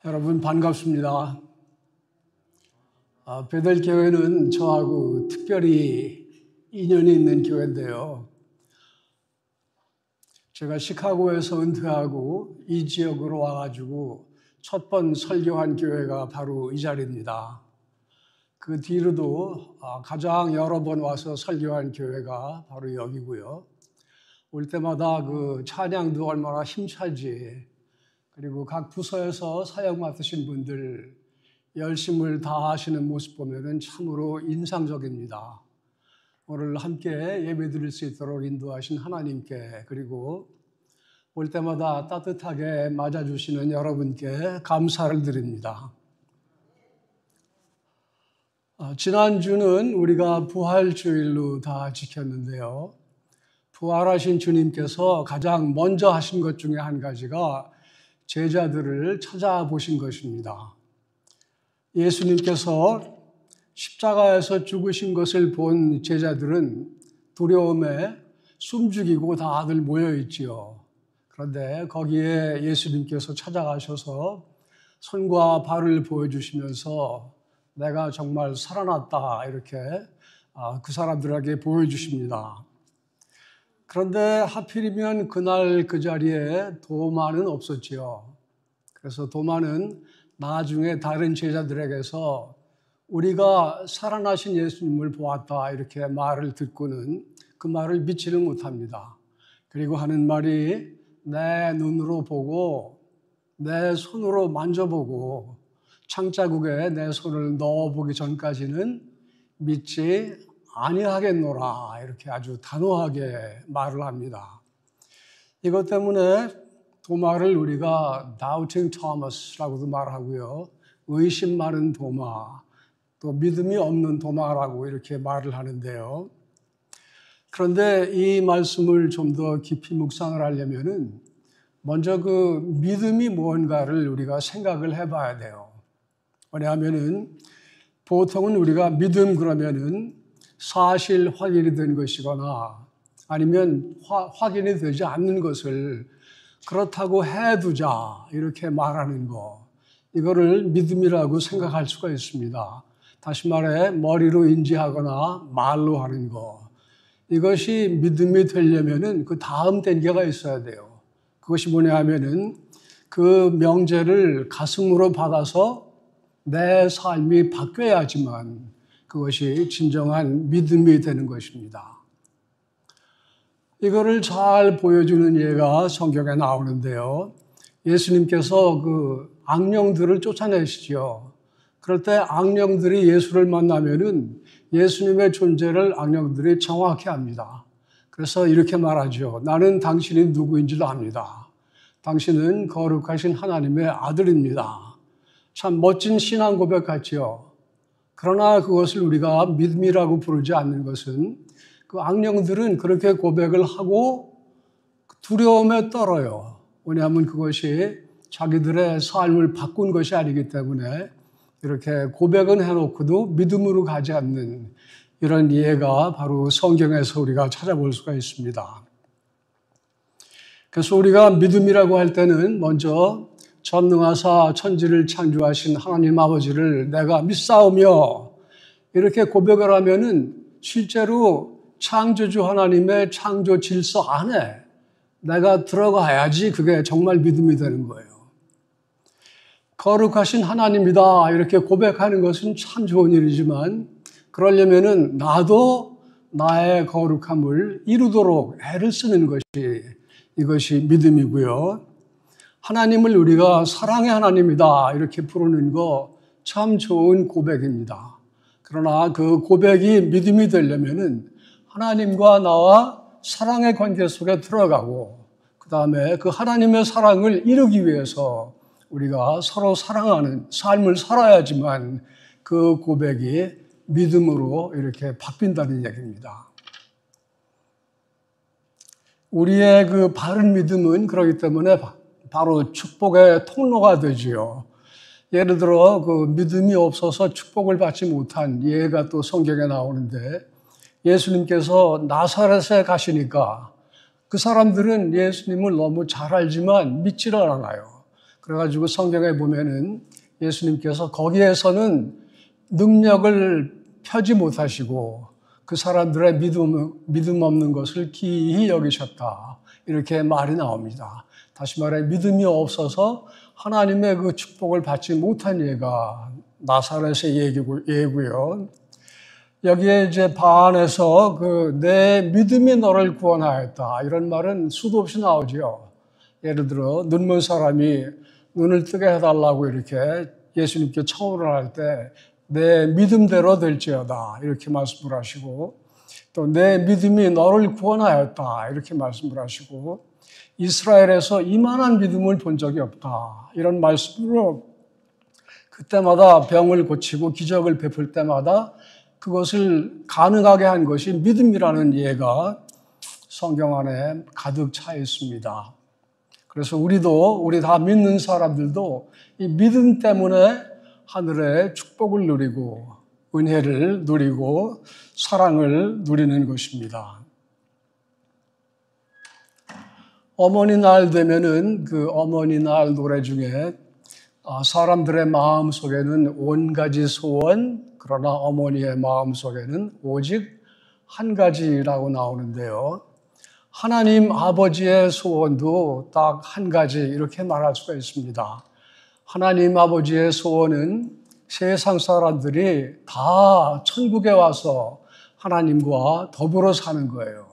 여러분 반갑습니다. 베델교회는 저하고 특별히 인연이 있는 교회인데요. 제가 시카고에서 은퇴하고 이 지역으로 와가지고 첫 번 설교한 교회가 바로 이 자리입니다. 그 뒤로도 가장 여러 번 와서 설교한 교회가 바로 여기고요. 올 때마다 그 찬양도 얼마나 힘차지. 그리고 각 부서에서 사역 맡으신 분들 열심을 다하시는 모습 보면은 참으로 인상적입니다. 오늘 함께 예배드릴 수 있도록 인도하신 하나님께, 그리고 올 때마다 따뜻하게 맞아주시는 여러분께 감사를 드립니다. 지난주는 우리가 부활주일로 다 지켰는데요. 부활하신 주님께서 가장 먼저 하신 것 중에 한 가지가 제자들을 찾아보신 것입니다. 예수님께서 십자가에서 죽으신 것을 본 제자들은 두려움에 숨죽이고 다들 모여있지요. 그런데 거기에 예수님께서 찾아가셔서 손과 발을 보여주시면서 내가 정말 살아났다 이렇게 그 사람들에게 보여주십니다. 그런데 하필이면 그날 그 자리에 도마는 없었지요. 그래서 도마는 나중에 다른 제자들에게서 우리가 살아나신 예수님을 보았다 이렇게 말을 듣고는 그 말을 믿지를 못합니다. 그리고 하는 말이 내 눈으로 보고 내 손으로 만져보고 창자국에 내 손을 넣어보기 전까지는 믿지 아니하겠노라 이렇게 아주 단호하게 말을 합니다. 이것 때문에 도마를 우리가 Doubting Thomas라고도 말하고요, 의심 많은 도마, 또 믿음이 없는 도마라고 이렇게 말을 하는데요. 그런데 이 말씀을 좀 더 깊이 묵상을 하려면은 먼저 그 믿음이 뭔가를 우리가 생각을 해봐야 돼요. 왜냐하면은 보통은 우리가 믿음 그러면은 사실 확인이 된 것이거나 아니면 확인이 되지 않는 것을 그렇다고 해두자 이렇게 말하는 거, 이거를 믿음이라고 생각할 수가 있습니다. 다시 말해 머리로 인지하거나 말로 하는 거, 이것이 믿음이 되려면은 그 다음 단계가 있어야 돼요. 그것이 뭐냐 하면은 그 명제를 가슴으로 받아서 내 삶이 바뀌어야지만 그것이 진정한 믿음이 되는 것입니다. 이거를 잘 보여주는 예가 성경에 나오는데요. 예수님께서 그 악령들을 쫓아내시죠. 그럴 때 악령들이 예수를 만나면은 예수님의 존재를 악령들이 정확히 압니다. 그래서 이렇게 말하죠. 나는 당신이 누구인지도 압니다. 당신은 거룩하신 하나님의 아들입니다. 참 멋진 신앙 고백 같지요. 그러나 그것을 우리가 믿음이라고 부르지 않는 것은 그 악령들은 그렇게 고백을 하고 두려움에 떨어요. 왜냐하면 그것이 자기들의 삶을 바꾼 것이 아니기 때문에 이렇게 고백은 해놓고도 믿음으로 가지 않는 이런 예가 바로 성경에서 우리가 찾아볼 수가 있습니다. 그래서 우리가 믿음이라고 할 때는 먼저 전능하사 천지를 창조하신 하나님 아버지를 내가 믿사오며 이렇게 고백을 하면은 실제로 창조주 하나님의 창조 질서 안에 내가 들어가야지 그게 정말 믿음이 되는 거예요. 거룩하신 하나님이다 이렇게 고백하는 것은 참 좋은 일이지만 그러려면은 나도 나의 거룩함을 이루도록 애를 쓰는 것이 이것이 믿음이고요. 하나님을 우리가 사랑의 하나님이다 이렇게 부르는 거 참 좋은 고백입니다. 그러나 그 고백이 믿음이 되려면은 하나님과 나와 사랑의 관계 속에 들어가고 그 다음에 그 하나님의 사랑을 이루기 위해서 우리가 서로 사랑하는 삶을 살아야지만 그 고백이 믿음으로 이렇게 바뀐다는 얘기입니다. 우리의 그 바른 믿음은 그렇기 때문에 바로 축복의 통로가 되지요. 예를 들어 그 믿음이 없어서 축복을 받지 못한 예가 또 성경에 나오는데 예수님께서 나사렛에 가시니까 그 사람들은 예수님을 너무 잘 알지만 믿지를 않아요. 그래가지고 성경에 보면은 예수님께서 거기에서는 능력을 펴지 못하시고 그 사람들의 믿음 없는 것을 기이히 여기셨다. 이렇게 말이 나옵니다. 다시 말해 믿음이 없어서 하나님의 그 축복을 받지 못한 예가 나사렛의 예고요. 여기에 이제 반에서 내 믿음이 너를 구원하였다. 이런 말은 수도 없이 나오죠. 예를 들어 눈먼 사람이 눈을 뜨게 해달라고 이렇게 예수님께 청혼을 할 때 내 믿음대로 될지어다 이렇게 말씀을 하시고 또 내 믿음이 너를 구원하였다 이렇게 말씀을 하시고 이스라엘에서 이만한 믿음을 본 적이 없다 이런 말씀으로 그때마다 병을 고치고 기적을 베풀 때마다 그것을 가능하게 한 것이 믿음이라는 예가 성경 안에 가득 차 있습니다. 그래서 우리 다 믿는 사람들도 이 믿음 때문에 하늘의 축복을 누리고 은혜를 누리고 사랑을 누리는 것입니다. 어머니날 되면은 그 어머니날 노래 중에 사람들의 마음 속에는 온 가지 소원, 그러나 어머니의 마음 속에는 오직 한 가지라고 나오는데요. 하나님 아버지의 소원도 딱 한 가지 이렇게 말할 수가 있습니다. 하나님 아버지의 소원은 세상 사람들이 다 천국에 와서 하나님과 더불어 사는 거예요.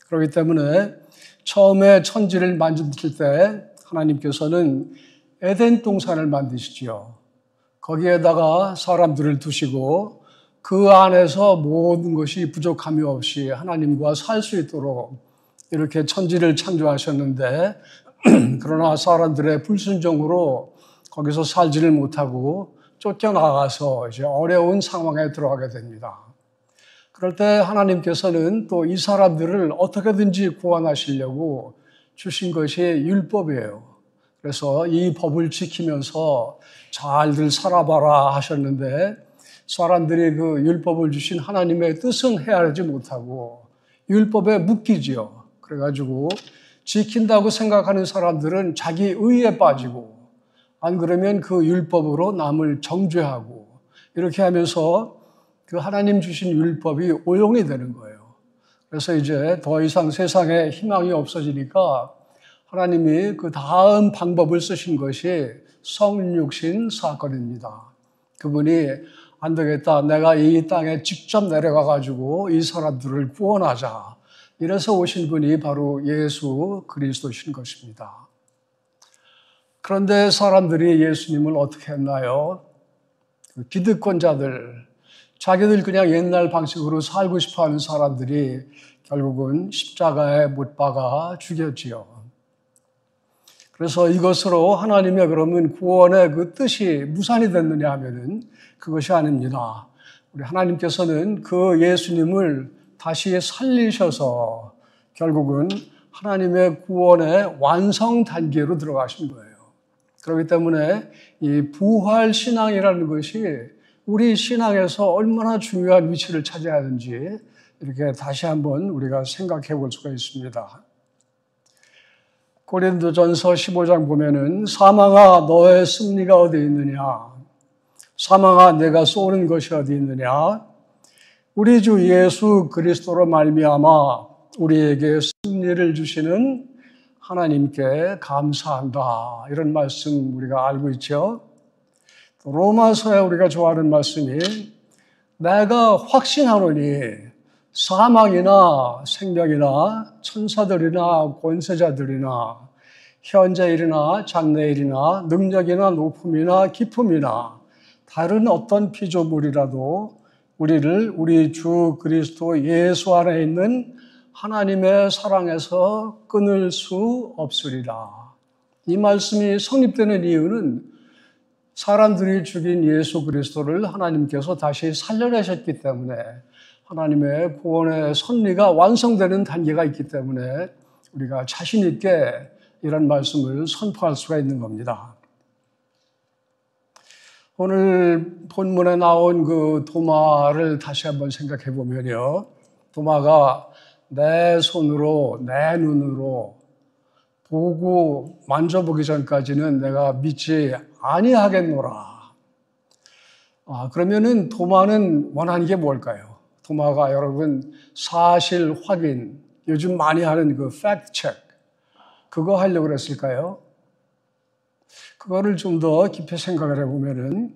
그렇기 때문에 처음에 천지를 만드실 때 하나님께서는 에덴 동산을 만드시지요. 거기에다가 사람들을 두시고 그 안에서 모든 것이 부족함이 없이 하나님과 살 수 있도록 이렇게 천지를 창조하셨는데 그러나 사람들의 불순종으로 거기서 살지를 못하고 쫓겨나가서 이제 어려운 상황에 들어가게 됩니다. 그럴 때 하나님께서는 또 이 사람들을 어떻게든지 구원하시려고 주신 것이 율법이에요. 그래서 이 법을 지키면서 잘들 살아봐라 하셨는데 사람들이 그 율법을 주신 하나님의 뜻은 헤아리지 못하고 율법에 묶이지요. 그래가지고 지킨다고 생각하는 사람들은 자기 의에 빠지고 안 그러면 그 율법으로 남을 정죄하고 이렇게 하면서 그 하나님 주신 율법이 오용이 되는 거예요. 그래서 이제 더 이상 세상에 희망이 없어지니까 하나님이 그 다음 방법을 쓰신 것이 성육신 사건입니다. 그분이 안 되겠다. 내가 이 땅에 직접 내려가 가지고 이 사람들을 구원하자. 이래서 오신 분이 바로 예수 그리스도신 것입니다. 그런데 사람들이 예수님을 어떻게 했나요? 기득권자들, 자기들 그냥 옛날 방식으로 살고 싶어하는 사람들이 결국은 십자가에 못 박아 죽였지요. 그래서 이것으로 하나님의 그러면 구원의 그 뜻이 무산이 됐느냐 하면은 그것이 아닙니다. 우리 하나님께서는 그 예수님을 다시 살리셔서 결국은 하나님의 구원의 완성 단계로 들어가신 거예요. 그렇기 때문에 이 부활 신앙이라는 것이 우리 신앙에서 얼마나 중요한 위치를 차지하는지 이렇게 다시 한번 우리가 생각해 볼 수가 있습니다. 고린도전서 15장 보면은 사망아 너의 승리가 어디 있느냐? 사망아 내가 쏘는 것이 어디 있느냐? 우리 주 예수 그리스도로 말미암아 우리에게 승리를 주시는 하나님께 감사한다. 이런 말씀 우리가 알고 있죠. 로마서에 우리가 좋아하는 말씀이 내가 확신하노니 사망이나 생명이나 천사들이나 권세자들이나 현재일이나 장래일이나 능력이나 높음이나 깊음이나 다른 어떤 피조물이라도 우리를 우리 주 그리스도 예수 안에 있는 하나님의 사랑에서 끊을 수 없으리라. 이 말씀이 성립되는 이유는 사람들이 죽인 예수 그리스도를 하나님께서 다시 살려내셨기 때문에 하나님의 구원의 섭리가 완성되는 단계가 있기 때문에 우리가 자신 있게 이런 말씀을 선포할 수가 있는 겁니다. 오늘 본문에 나온 그 도마를 다시 한번 생각해 보면요. 도마가 내 손으로 내 눈으로 보고 만져보기 전까지는 내가 믿지 아니하겠노라. 그러면은 도마는 원하는 게 뭘까요? 도마가 여러분 사실 확인, 요즘 많이 하는 그 팩트 체크, 그거 하려고 그랬을까요? 그거를 좀 더 깊이 생각을 해보면은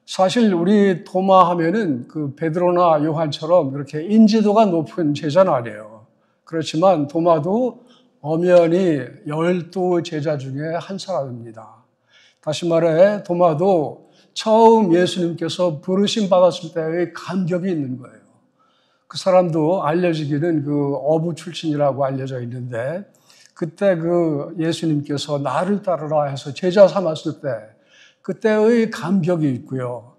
사실 우리 도마 하면은 그 베드로나 요한처럼 그렇게 인지도가 높은 제자는 아니에요. 그렇지만 도마도 엄연히 12제자 중에 한 사람입니다. 다시 말해 도마도 처음 예수님께서 부르심 받았을 때의 감격이 있는 거예요. 그 사람도 알려지기는 그 어부 출신이라고 알려져 있는데 그때 그 예수님께서 나를 따르라 해서 제자 삼았을 때 그때의 감격이 있고요.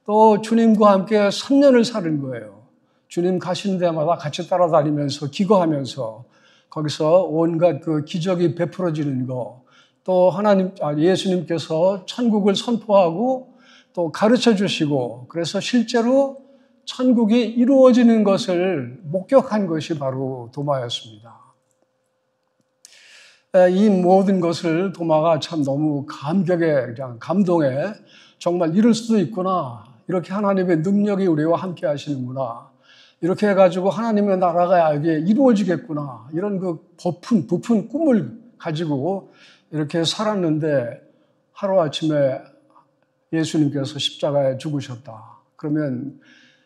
또 주님과 함께 3년을 사는 거예요. 주님 가신 데마다 같이 따라다니면서 기거하면서 거기서 온갖 그 기적이 베풀어지는 거, 또 예수님께서 천국을 선포하고 또 가르쳐 주시고 그래서 실제로 천국이 이루어지는 것을 목격한 것이 바로 도마였습니다. 이 모든 것을 도마가 참 너무 감격에, 그냥 감동에 정말 이럴 수도 있구나. 이렇게 하나님의 능력이 우리와 함께 하시는구나. 이렇게 해가지고 하나님의 나라가 이게 이루어지겠구나. 이런 그 부푼 꿈을 가지고 이렇게 살았는데 하루아침에 예수님께서 십자가에 죽으셨다. 그러면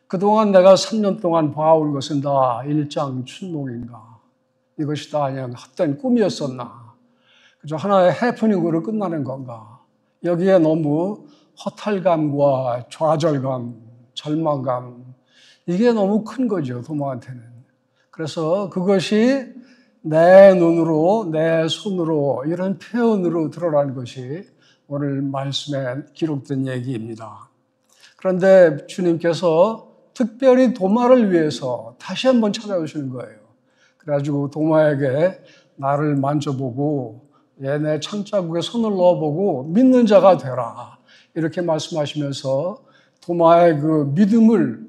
그동안 내가 3년 동안 봐온 것은 다 일장춘몽인가? 이것이 다 그냥 헛된 꿈이었었나? 그저 하나의 해프닝으로 끝나는 건가? 여기에 너무 허탈감과 좌절감, 절망감, 이게 너무 큰 거죠, 도마한테는. 그래서 그것이 내 눈으로, 내 손으로, 이런 표현으로 드러난 것이 오늘 말씀에 기록된 얘기입니다. 그런데 주님께서 특별히 도마를 위해서 다시 한번 찾아오시는 거예요. 그래가지고 도마에게 나를 만져보고 내 창자국에 손을 넣어보고 믿는 자가 되라. 이렇게 말씀하시면서 도마의 그 믿음을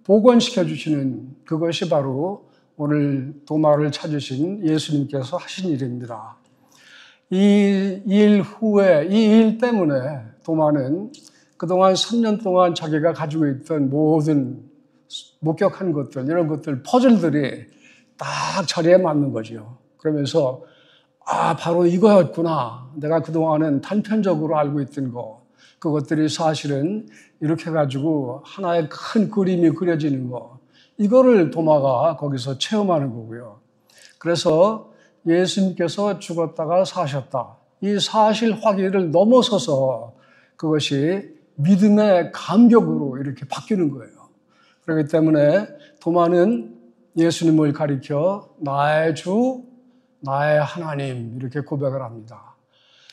복원시켜 주시는 그것이 바로 오늘 도마를 찾으신 예수님께서 하신 일입니다. 이 일 때문에 도마는 그동안 3년 동안 자기가 가지고 있던 모든 목격한 것들, 이런 것들, 퍼즐들이 딱 자리에 맞는 거죠. 그러면서 바로 이거였구나. 내가 그동안은 단편적으로 알고 있던 거. 그것들이 사실은 이렇게 해가지고 하나의 큰 그림이 그려지는 거. 이거를 도마가 거기서 체험하는 거고요. 그래서 예수님께서 죽었다가 사셨다. 이 사실 확인을 넘어서서 그것이 믿음의 감격으로 이렇게 바뀌는 거예요. 그렇기 때문에 도마는 예수님을 가리켜 나의 주, 나의 하나님 이렇게 고백을 합니다.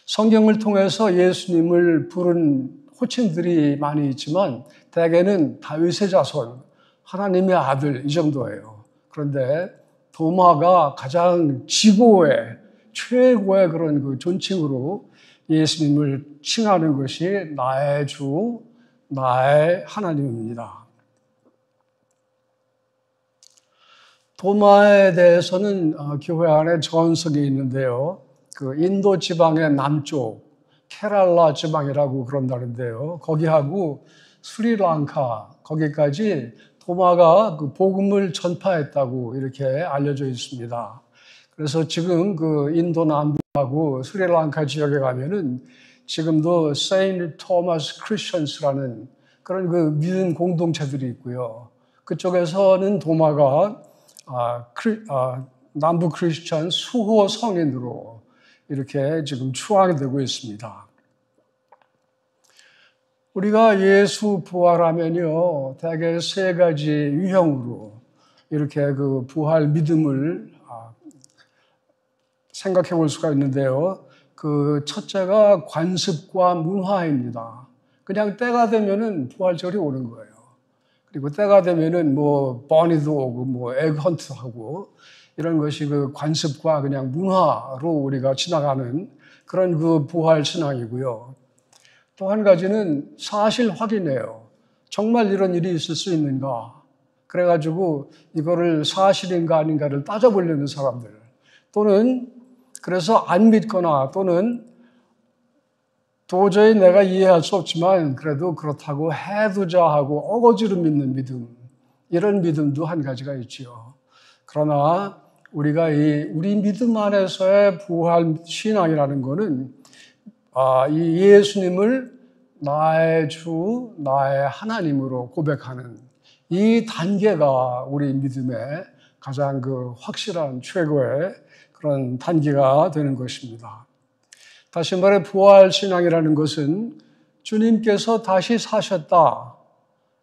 성경을 통해서 예수님을 부른 호칭들이 많이 있지만 대개는 다윗의 자손, 하나님의 아들 이 정도예요. 그런데 도마가 가장 지고의 최고의 그런 그 존칭으로 예수님을 칭하는 것이 나의 주, 나의 하나님입니다. 도마에 대해서는 교회 안에 전설이 있는데요. 그 인도 지방의 남쪽 케랄라 지방이라고 그런다는데요. 거기하고 스리랑카 거기까지 도마가 그 복음을 전파했다고 이렇게 알려져 있습니다. 그래서 지금 그 인도 남부하고 스리랑카 지역에 가면은 지금도 세인트 토마스 크리스천스라는 그런 그 믿음 공동체들이 있고요. 그쪽에서는 도마가 남부 크리스천 수호 성인으로 이렇게 지금 추앙이 되고 있습니다. 우리가 예수 부활하면요, 대개 세 가지 유형으로 이렇게 그 부활 믿음을 생각해 볼 수가 있는데요. 그 첫째가 관습과 문화입니다. 그냥 때가 되면은 부활절이 오는 거예요. 그리고 때가 되면은 뭐 버니도 오고 뭐 에그헌트 하고 이런 것이 그 관습과 그냥 문화로 우리가 지나가는 그런 그 부활 신앙이고요. 또 한 가지는 사실 확인이에요. 정말 이런 일이 있을 수 있는가? 그래가지고 이거를 사실인가 아닌가를 따져보려는 사람들. 또는 그래서 안 믿거나 또는 도저히 내가 이해할 수 없지만 그래도 그렇다고 해두자 하고 어거지로 믿는 믿음, 이런 믿음도 한 가지가 있지요. 그러나 우리가 우리 믿음 안에서의 부활 신앙이라는 것은 이 예수님을 나의 주, 나의 하나님으로 고백하는 이 단계가 우리 믿음의 가장 확실한 최고의 그런 단계가 되는 것입니다. 다시 말해 부활 신앙이라는 것은 주님께서 다시 사셨다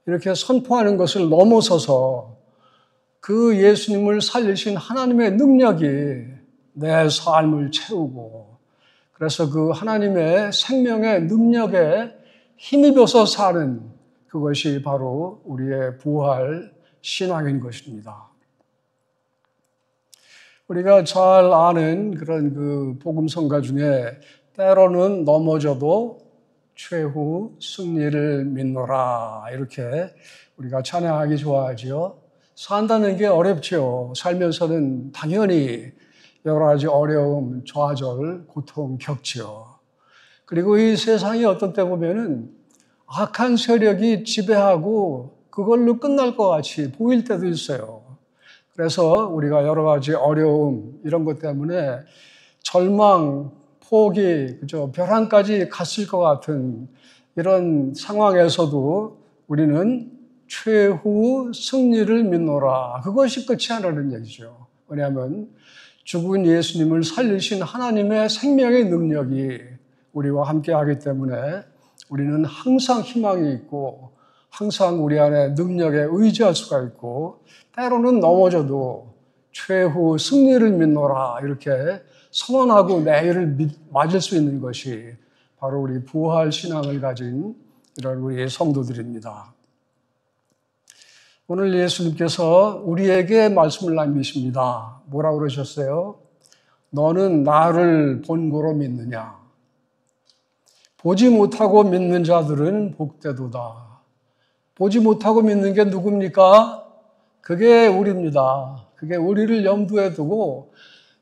이렇게 선포하는 것을 넘어서서 그 예수님을 살리신 하나님의 능력이 내 삶을 채우고 그래서 그 하나님의 생명의 능력에 힘입어서 사는 그것이 바로 우리의 부활 신앙인 것입니다. 우리가 잘 아는 그런 복음성가 중에 때로는 넘어져도 최후 승리를 믿노라 이렇게 우리가 찬양하기 좋아하지요. 산다는 게 어렵죠. 살면서는 당연히 여러 가지 어려움, 좌절, 고통 겪지요. 그리고 이 세상이 어떤 때 보면은 악한 세력이 지배하고 그걸로 끝날 것 같이 보일 때도 있어요. 그래서 우리가 여러 가지 어려움 이런 것 때문에 절망, 포기, 벼랑까지 갔을 것 같은 이런 상황에서도 우리는 최후 승리를 믿노라. 그것이 끝이 아니라는 얘기죠. 왜냐하면 죽은 예수님을 살리신 하나님의 생명의 능력이 우리와 함께 하기 때문에 우리는 항상 희망이 있고 항상 우리 안에 능력에 의지할 수가 있고 때로는 넘어져도 최후 승리를 믿노라 이렇게 선언하고 내일을 맞을 수 있는 것이 바로 우리 부활 신앙을 가진 이런 우리의 성도들입니다. 오늘 예수님께서 우리에게 말씀을 남기십니다. 뭐라고 그러셨어요? 너는 나를 본고로 믿느냐? 보지 못하고 믿는 자들은 복되도다. 보지 못하고 믿는 게 누굽니까? 그게 우리입니다. 그게 우리를 염두에 두고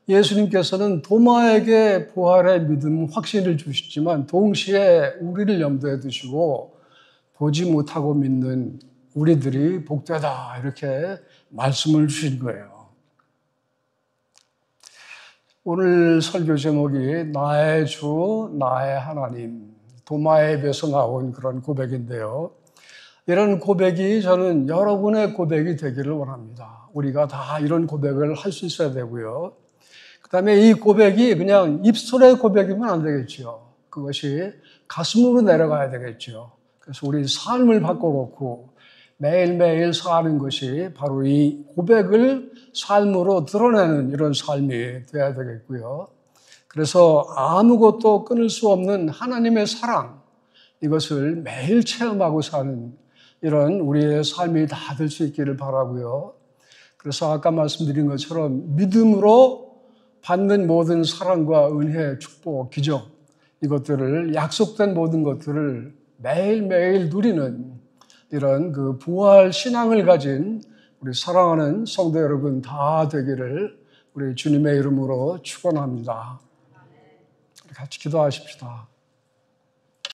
예수님께서는 도마에게 부활의 믿음, 확신을 주시지만 동시에 우리를 염두에 두시고 보지 못하고 믿는 우리들이 복되다 이렇게 말씀을 주신 거예요. 오늘 설교 제목이 나의 주, 나의 하나님, 도마의 앱에서 나온 그런 고백인데요. 이런 고백이 저는 여러분의 고백이 되기를 원합니다. 우리가 다 이런 고백을 할 수 있어야 되고요. 그 다음에 이 고백이 그냥 입술의 고백이면 안 되겠죠. 그것이 가슴으로 내려가야 되겠죠. 그래서 우리 삶을 바꿔놓고 매일매일 사는 것이 바로 이 고백을 삶으로 드러내는 이런 삶이 되어야 되겠고요. 그래서 아무것도 끊을 수 없는 하나님의 사랑, 이것을 매일 체험하고 사는 이런 우리의 삶이 다 될 수 있기를 바라고요. 그래서 아까 말씀드린 것처럼 믿음으로 받는 모든 사랑과 은혜, 축복, 기적, 이것들을 약속된 모든 것들을 매일매일 누리는 이런 부활 신앙을 가진 우리 사랑하는 성도 여러분 다 되기를 우리 주님의 이름으로 축원합니다. 같이 기도하십시다.